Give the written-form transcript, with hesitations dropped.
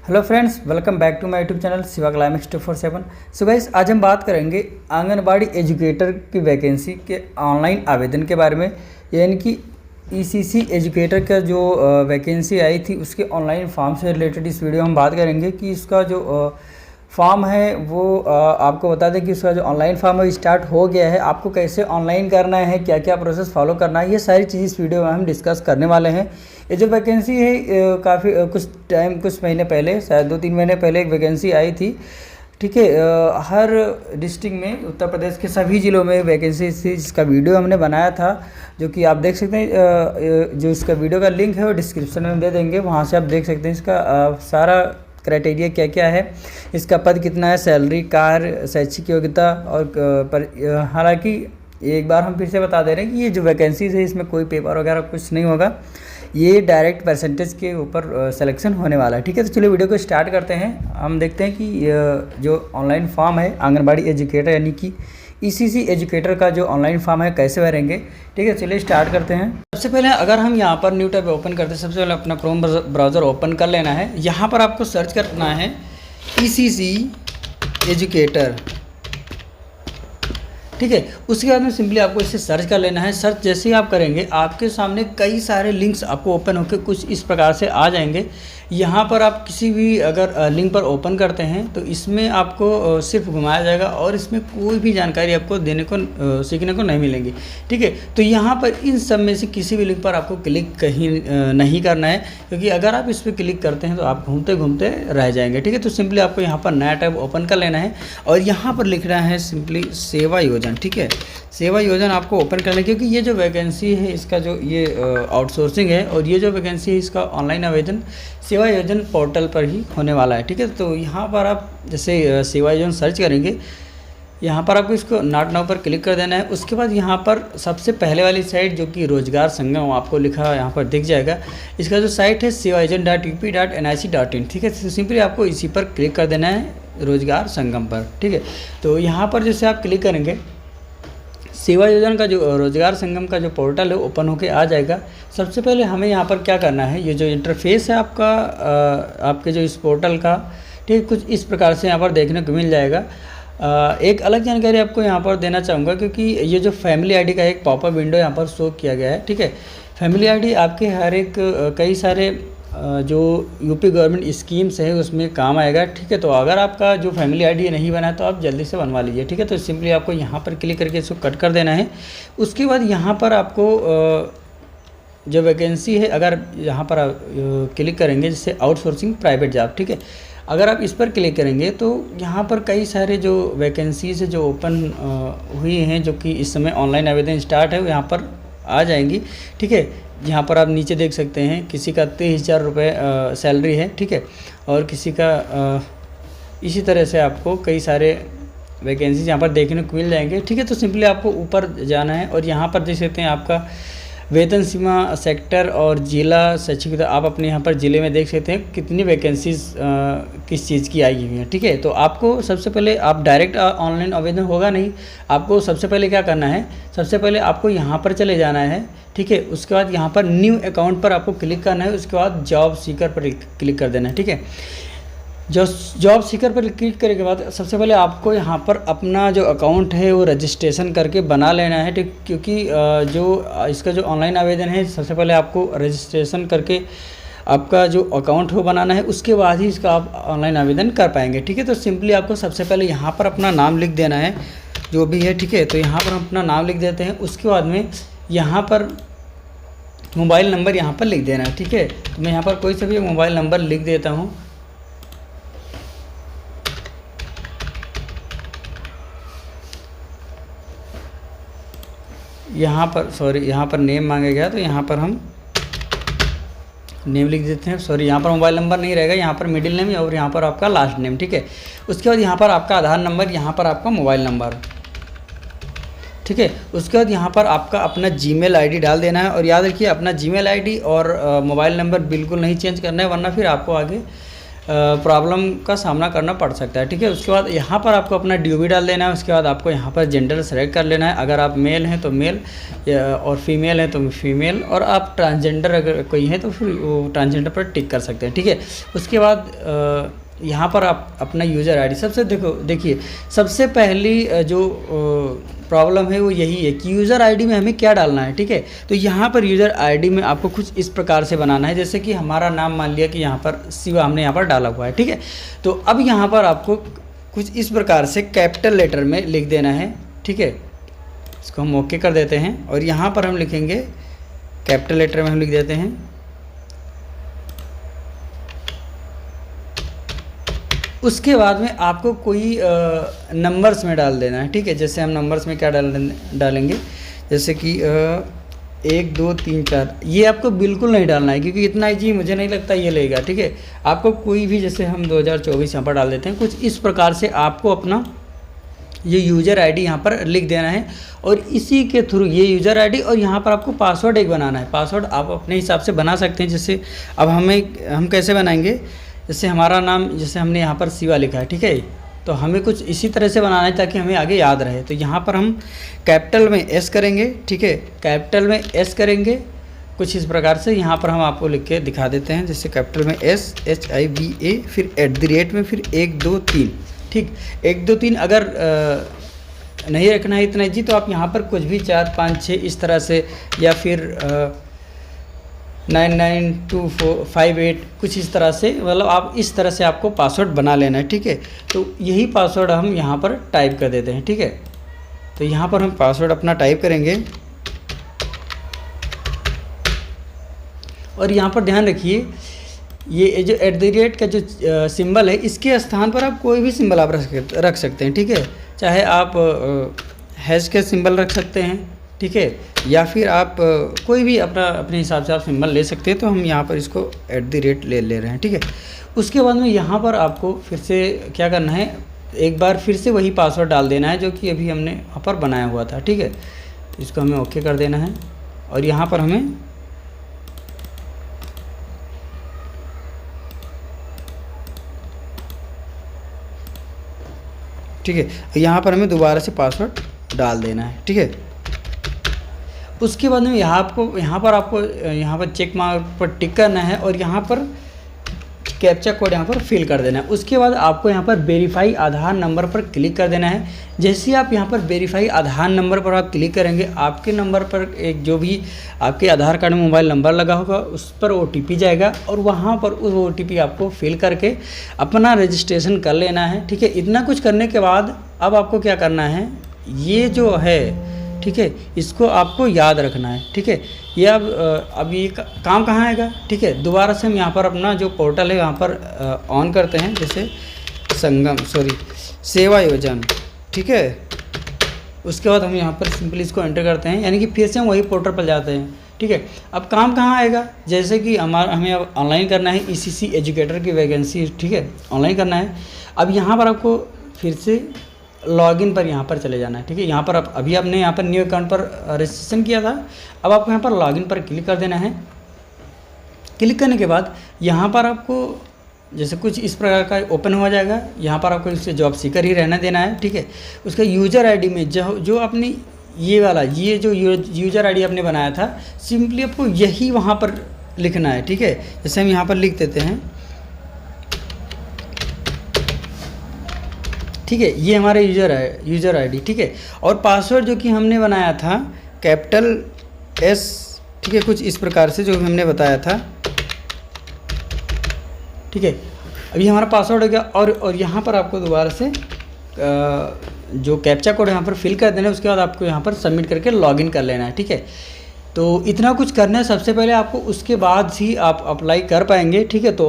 Hello friends, welcome back to my YouTube channel Shiva climax 247। So guys, आज हम बात करेंगे आंगनबाड़ी एजुकेटर की वैकेंसी के ऑनलाइन आवेदन के बारे में। यानी कि ईसीसी एजुकेटर का जो वैकेंसी आई थी उसके ऑनलाइन फॉर्म से रिलेटेड इस वीडियो में हम बात करेंगे कि इसका जो फॉर्म है वो आपको बता दें कि उसका जो ऑनलाइन फॉर्म है स्टार्ट हो गया है। आपको कैसे ऑनलाइन करना है, क्या क्या प्रोसेस फॉलो करना है, ये सारी चीज़ इस वीडियो में हम डिस्कस करने वाले हैं। ये जो वैकेंसी है काफ़ी कुछ महीने पहले, शायद 2-3 महीने पहले एक वैकेंसी आई थी। ठीक है, हर डिस्ट्रिक्ट में उत्तर प्रदेश के सभी ज़िलों में वैकेंसी थी, जिसका वीडियो हमने बनाया था, जो कि आप देख सकते हैं। जो इसका वीडियो का लिंक है वो डिस्क्रिप्शन में हम दे देंगे, वहाँ से आप देख सकते हैं इसका सारा क्राइटेरिया क्या क्या है, इसका पद कितना है, सैलरी, कार्य, शैक्षिक योग्यता। और हालांकि एक बार हम फिर से बता दे रहे हैं कि ये जो वैकेंसीज है इसमें कोई पेपर वगैरह कुछ नहीं होगा, ये डायरेक्ट परसेंटेज के ऊपर सिलेक्शन होने वाला है। ठीक है, तो चलिए वीडियो को स्टार्ट करते हैं। हम देखते हैं कि जो ऑनलाइन फॉर्म है आंगनबाड़ी एजुकेटर यानी कि ईसीसी एजुकेटर का जो ऑनलाइन फॉर्म है कैसे भरेंगे। ठीक है, चलिए स्टार्ट करते हैं। सबसे पहले अगर हम यहाँ पर न्यू टैब ओपन करते हैं, सबसे पहले अपना क्रोम ब्राउज़र ओपन कर लेना है। यहाँ पर आपको सर्च करना है ईसीसी एजुकेटर। ठीक है, उसके बाद में सिंपली आपको इसे सर्च कर लेना है। सर्च जैसे ही आप करेंगे आपके सामने कई सारे लिंक्स आपको ओपन होकर कुछ इस प्रकार से आ जाएंगे। यहाँ पर आप किसी भी अगर लिंक पर ओपन करते हैं तो इसमें आपको सिर्फ घुमाया जाएगा और इसमें कोई भी जानकारी आपको देने को सीखने को नहीं मिलेंगी। ठीक है, तो यहाँ पर इन सब में से किसी भी लिंक पर आपको क्लिक कहीं नहीं करना है, क्योंकि अगर आप इस पर क्लिक करते हैं तो आप घूमते घूमते रह जाएंगे। ठीक है, तो सिंपली आपको यहाँ पर नया टैब ओपन कर लेना है और यहाँ पर लिखना है सिंपली सेवा योजना। ठीक है, सेवा योजना आपको ओपन करना है, क्योंकि ये जो वैकेंसी है इसका जो ये आउटसोर्सिंग है और ये जो वैकेंसी है इसका ऑनलाइन आवेदन सेवा योजना पोर्टल पर ही होने वाला है। ठीक है, तो यहाँ पर आप जैसे सेवा योजना सर्च करेंगे, यहाँ पर आपको इसको नॉट नाउ पर क्लिक कर देना है। उसके बाद यहाँ पर सबसे पहले वाली साइट जो कि रोजगार संगम आपको लिखा यहाँ पर दिख जाएगा। इसका जो साइट है sevayojan.up.nic.in। ठीक है, तो सिंपली आपको इसी पर क्लिक कर देना है, रोजगार संगम पर। ठीक है, तो यहाँ पर जैसे आप क्लिक करेंगे सेवा योजना का जो रोजगार संगम का जो पोर्टल है ओपन होके आ जाएगा। सबसे पहले हमें यहाँ पर क्या करना है, ये जो इंटरफेस है आपका आपके जो इस पोर्टल का, ठीक, कुछ इस प्रकार से यहाँ पर देखने को मिल जाएगा। एक अलग जानकारी आपको यहाँ पर देना चाहूँगा, क्योंकि ये जो फैमिली आईडी का एक पॉपअप विंडो यहाँ पर शो किया गया है। ठीक है, फैमिली आईडी आपके हर एक कई सारे जो यूपी गवर्नमेंट स्कीम्स है उसमें काम आएगा। ठीक है, तो अगर आपका जो फैमिली आईडी नहीं बना है तो आप जल्दी से बनवा लीजिए। ठीक है, तो सिंपली आपको यहाँ पर क्लिक करके इसको कट कर देना है। उसके बाद यहाँ पर आपको जो वैकेंसी है, अगर यहाँ पर क्लिक करेंगे जैसे आउटसोर्सिंग प्राइवेट जॉब, ठीक है, अगर आप इस पर क्लिक करेंगे तो यहाँ पर कई सारे जो वैकेंसीज जो ओपन हुई हैं, जो कि इस समय ऑनलाइन आवेदन स्टार्ट है, यहाँ पर आ जाएंगी। ठीक है, यहाँ पर आप नीचे देख सकते हैं किसी का 23,000 रुपये सैलरी है। ठीक है, और किसी का इसी तरह से आपको कई सारे वैकेंसीज यहाँ पर देखने को मिल जाएंगे। ठीक है, तो सिंपली आपको ऊपर जाना है और यहाँ पर देख सकते हैं आपका वेतन सीमा, सेक्टर और जिला शैक्षिक, आप अपने यहाँ पर ज़िले में देख सकते हैं कितनी वैकेंसीज किस चीज़ की आई हुई हैं। ठीक है, तो आपको सबसे पहले आप डायरेक्ट ऑनलाइन आवेदन होगा नहीं, आपको सबसे पहले क्या करना है, सबसे पहले आपको यहाँ पर चले जाना है। ठीक है, उसके बाद यहाँ पर न्यू अकाउंट पर आपको क्लिक करना है। उसके बाद जॉब सीकर पर क्लिक कर देना है। ठीक है, जॉब सीकर पर क्लिक करने के बाद सबसे पहले आपको यहाँ पर अपना जो अकाउंट है वो रजिस्ट्रेशन करके बना लेना है। ठीक, क्योंकि जो इसका जो ऑनलाइन आवेदन है सबसे पहले आपको रजिस्ट्रेशन करके आपका जो अकाउंट हो बनाना है, उसके बाद ही इसका आप ऑनलाइन आवेदन कर पाएंगे। ठीक है, तो सिंपली आपको सबसे पहले यहाँ पर अपना नाम लिख देना है जो भी है। ठीक है, तो यहाँ पर हम अपना नाम लिख देते हैं। उसके बाद में यहाँ पर मोबाइल नंबर यहाँ पर लिख देना है। ठीक है, तो मैं यहाँ पर कोई सा भी मोबाइल नंबर लिख देता हूँ। यहाँ पर यहाँ पर नेम मांगा गया तो यहाँ पर हम नेम लिख देते हैं। यहाँ पर मोबाइल नंबर नहीं रहेगा, यहाँ पर मिडिल नेम और यहाँ पर आपका लास्ट नेम। ठीक है, उसके बाद यहाँ पर आपका आधार नंबर, यहाँ पर आपका मोबाइल नंबर। ठीक है, उसके बाद यहाँ पर आपका अपना जीमेल आईडी डाल देना है। और याद रखिए अपना जीमेल आईडी और मोबाइल नंबर बिल्कुल नहीं चेंज करना है, वरना फिर आपको आगे प्रॉब्लम का सामना करना पड़ सकता है। ठीक है, उसके बाद यहाँ पर आपको अपना DOB डाल देना है। उसके बाद आपको यहाँ पर जेंडर सेलेक्ट कर लेना है। अगर आप मेल हैं तो मेल, और फीमेल हैं तो फीमेल, और आप ट्रांसजेंडर अगर कोई है तो फिर वो ट्रांसजेंडर पर टिक कर सकते हैं। ठीक है, उसके बाद यहाँ पर आप अपना यूज़र आईडी, सबसे देखिए सबसे पहली जो प्रॉब्लम है वो यही है कि यूज़र आईडी में हमें क्या डालना है। ठीक है, तो यहाँ पर यूज़र आईडी में आपको कुछ इस प्रकार से बनाना है, जैसे कि हमारा नाम मान लिया कि यहाँ पर शिवा हमने यहाँ पर डाला हुआ है। ठीक है, तो अब यहाँ पर आपको कुछ इस प्रकार से कैपिटल लेटर में लिख देना है। ठीक है, इसको हम ओके कर देते हैं और यहाँ पर हम लिखेंगे कैपिटल लेटर में हम लिख देते हैं। उसके बाद में आपको कोई नंबर्स में डाल देना है। ठीक है, जैसे हम नंबर्स में क्या डालेंगे, जैसे कि 1 2 3 4, ये आपको बिल्कुल नहीं डालना है क्योंकि इतना ईजी मुझे नहीं लगता ये लेगा। ठीक है, आपको कोई भी, जैसे हम 2024 यहाँ पर डाल देते हैं, कुछ इस प्रकार से आपको अपना ये यूज़र आईडी यहाँ पर लिख देना है और इसी के थ्रू ये यूज़र आईडी और यहाँ पर आपको पासवर्ड एक बनाना है। पासवर्ड आप अपने हिसाब से बना सकते हैं। जैसे अब हम कैसे बनाएंगे, जैसे हमारा नाम, जैसे हमने यहाँ पर शिवा लिखा है। ठीक है, तो हमें कुछ इसी तरह से बनाना है ताकि हमें आगे याद रहे। तो यहाँ पर हम कैपिटल में S करेंगे। ठीक है, कैपिटल में S करेंगे कुछ इस प्रकार से। यहाँ पर हम आपको लिख के दिखा देते हैं, जैसे कैपिटल में SHIVA, फिर @ में, फिर 1 2 3। ठीक, 1 2 3 अगर नहीं रखना है इतना जी, तो आप यहाँ पर कुछ भी 4 5 6 इस तरह से, या फिर 992458 कुछ इस तरह से, मतलब आप इस तरह से आपको पासवर्ड बना लेना है। ठीक है, तो यही पासवर्ड हम यहाँ पर टाइप कर देते हैं। ठीक है, तो यहाँ पर हम पासवर्ड अपना टाइप करेंगे और यहाँ पर ध्यान रखिए ये जो @ का जो सिंबल है, इसके स्थान पर आप कोई भी सिंबल आप रख सकते हैं। ठीक है, चाहे आप हैश का सिंबल रख सकते हैं। ठीक है, या फिर आप कोई भी अपने हिसाब से आप सिंबल ले सकते हैं। तो हम यहाँ पर इसको @ ले रहे हैं। ठीक है, उसके बाद में यहाँ पर आपको फिर से क्या करना है, एक बार फिर से वही पासवर्ड डाल देना है जो कि अभी हमने वहाँ पर बनाया हुआ था। ठीक है, इसको हमें ओके कर देना है और यहाँ पर हमें ठीक है, यहाँ पर हमें दोबारा से पासवर्ड डाल देना है। ठीक है, उसके बाद में यहाँ पर चेक मार्क पर टिक करना है और यहाँ पर कैप्चा कोड यहाँ पर फिल कर देना है। उसके बाद आपको यहाँ पर वेरीफाई आधार नंबर पर क्लिक कर देना है। जैसे ही आप यहाँ पर वेरीफाई आधार नंबर पर आप क्लिक करेंगे, आपके नंबर पर एक जो भी आपके आधार कार्ड में मोबाइल नंबर लगा होगा उस पर OTP जाएगा और वहाँ पर उस OTP आपको फिल करके अपना रजिस्ट्रेशन कर लेना है। ठीक है, इतना कुछ करने के बाद अब आपको क्या करना है, ये जो है, ठीक है, इसको आपको याद रखना है। ठीक है, ये अब ये काम कहाँ आएगा। ठीक है, दोबारा से हम यहाँ पर अपना जो पोर्टल है यहाँ पर ऑन करते हैं, जैसे सेवा योजना। ठीक है, उसके बाद हम यहाँ पर सिंपली इसको एंटर करते हैं, यानी कि फिर से हम वही पोर्टल पर जाते हैं। ठीक है, अब काम कहाँ आएगा, जैसे कि हमें अब ऑनलाइन करना है ECC एजुकेटर की वैकेंसी। ठीक है, ऑनलाइन करना है। अब यहाँ पर आपको फिर से लॉगिन पर यहाँ पर चले जाना है। ठीक है, यहाँ पर अभी आपने यहाँ पर न्यू अकाउंट पर रजिस्ट्रेशन किया था, अब आपको यहाँ पर लॉगिन पर क्लिक कर देना है। क्लिक करने के बाद यहाँ पर आपको जैसे कुछ इस प्रकार का ओपन हो जाएगा। यहाँ पर आपको इससे जॉब सीकर ही रहना देना है। ठीक है, उसका यूज़र आईडी में जो अपनी ये जो यूज़र आईडी आपने बनाया था, सिंपली आपको यही वहाँ पर लिखना है। ठीक है, जैसे हम यहाँ पर लिख देते हैं। ठीक है, ये हमारा यूज़र आईडी। ठीक है, और पासवर्ड जो कि हमने बनाया था कैपिटल S। ठीक है, कुछ इस प्रकार से जो हमने बताया था। ठीक है, अभी हमारा पासवर्ड हो गया और यहाँ पर आपको दोबारा से जो कैप्चा कोड यहाँ पर फिल कर देना है। उसके बाद आपको यहाँ पर सबमिट करके लॉगिन कर लेना है। ठीक है, तो इतना कुछ करना है सबसे पहले आपको, उसके बाद ही आप अप्लाई कर पाएंगे। ठीक है, तो